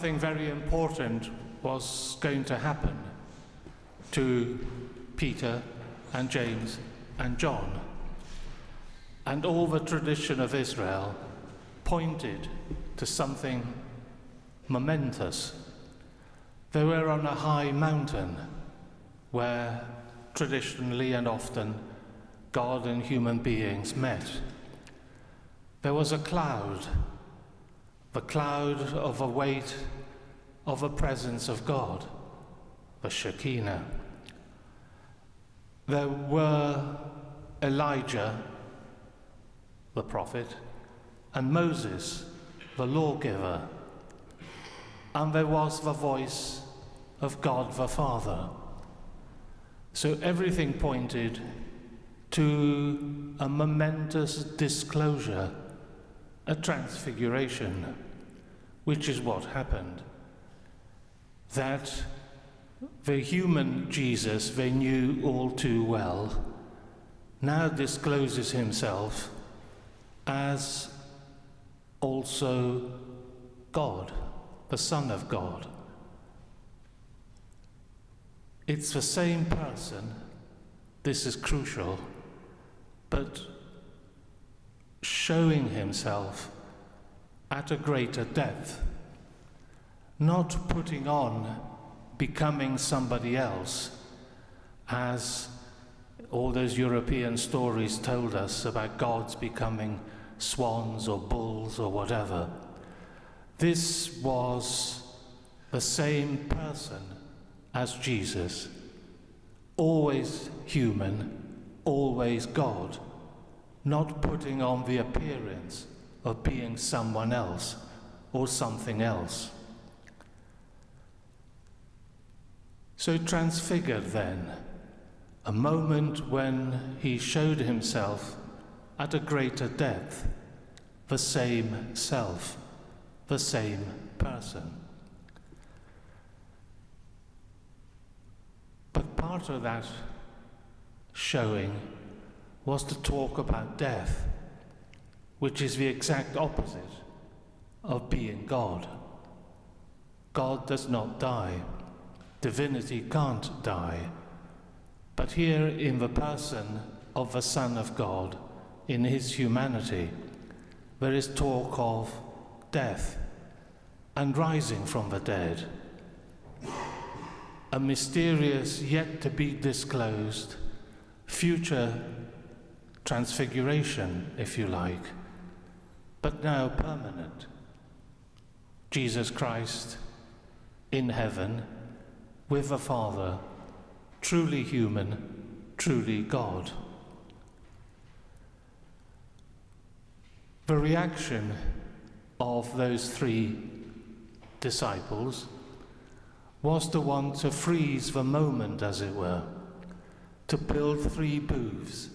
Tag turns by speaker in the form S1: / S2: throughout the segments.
S1: Something very important was going to happen to Peter and James and John. And all the tradition of Israel pointed to something momentous. They were on a high mountain where traditionally and often God and human beings met. There was a cloud, the cloud of a weight of the presence of God, the Shekinah. There were Elijah, the prophet, and Moses, the lawgiver, and there was the voice of God the Father. So everything pointed to a momentous disclosure, a transfiguration, which is what happened. That the human Jesus they knew all too well now discloses himself as also God, the Son of God. It's the same person, this is crucial, but showing himself at a greater depth, not putting on, becoming somebody else, as all those European stories told us about gods becoming swans or bulls or whatever. This was the same person as Jesus, always human, always God, not putting on the appearance of being someone else or something else. So transfigured then, a moment when he showed himself at a greater depth, the same self, the same person. But part of that showing was to talk about death, which is the exact opposite of being God. God does not die. Divinity can't die. But here in the person of the Son of God, in his humanity, there is talk of death and rising from the dead. A mysterious, yet to be disclosed, future transfiguration, if you like, but now permanent. Jesus Christ in heaven with the Father, truly human, truly God. The reaction of those three disciples was to want to freeze the moment, as it were, to build three booths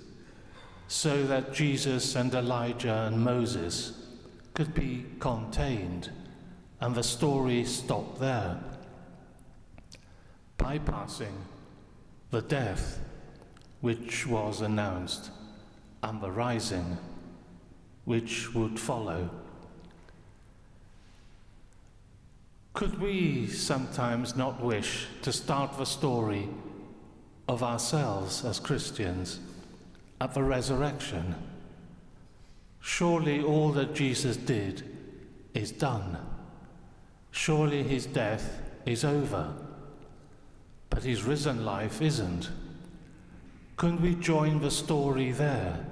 S1: so that Jesus and Elijah and Moses could be contained and the story stopped there, bypassing the death which was announced and the rising which would follow. Could we sometimes not wish to start the story of ourselves as Christians at the resurrection? Surely all that Jesus did is done. Surely his death is over. But his risen life isn't. Couldn't we join the story there?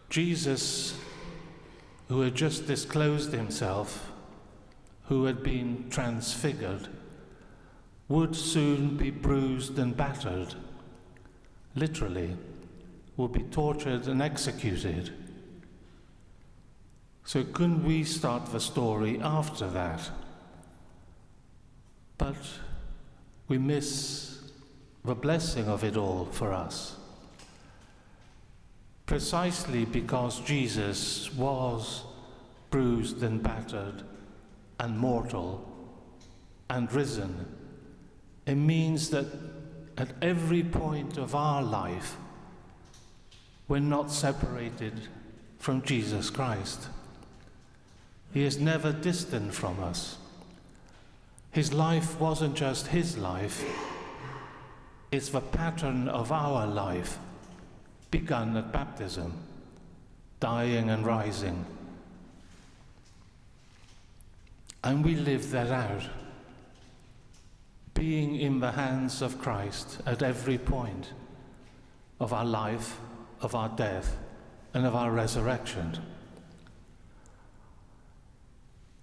S1: Jesus, who had just disclosed himself, who had been transfigured, would soon be bruised and battered, literally, would be tortured and executed. So couldn't we start the story after that? But we miss the blessing of it all for us. Precisely because Jesus was bruised and battered and mortal and risen, it means that at every point of our life, we're not separated from Jesus Christ. He is never distant from us. His life wasn't just his life, it's the pattern of our life, begun at baptism, dying and rising. And we live that out, being in the hands of Christ at every point of our life, of our death, and of our resurrection.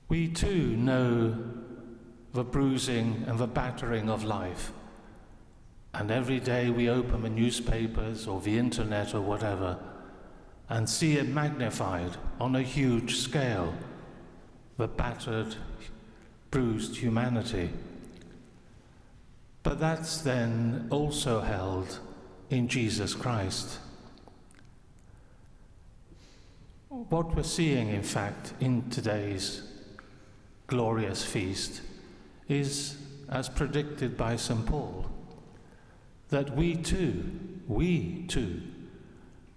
S1: We too know the bruising and the battering of life, and every day we open the newspapers or the internet or whatever and see it magnified on a huge scale, the battered, bruised humanity. But that's then also held in Jesus Christ. What we're seeing, in fact, in today's glorious feast is, as predicted by St. Paul, that we too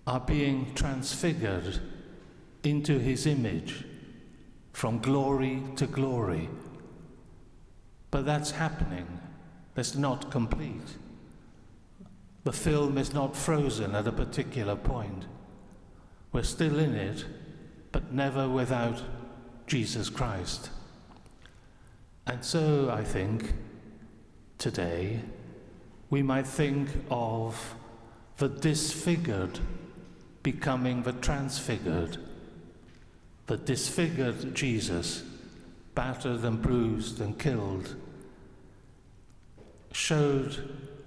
S1: are being transfigured into his image from glory to glory. But that's happening. That's not complete. The film is not frozen at a particular point. We're still in it, but never without Jesus Christ. And so, I think, today, we might think of the disfigured becoming the transfigured. The disfigured Jesus, battered and bruised and killed,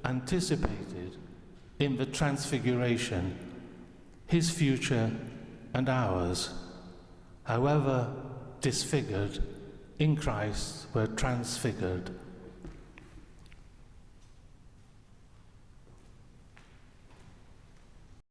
S1: anticipated in the transfiguration his future and ours. However disfigured, in Christ we're transfigured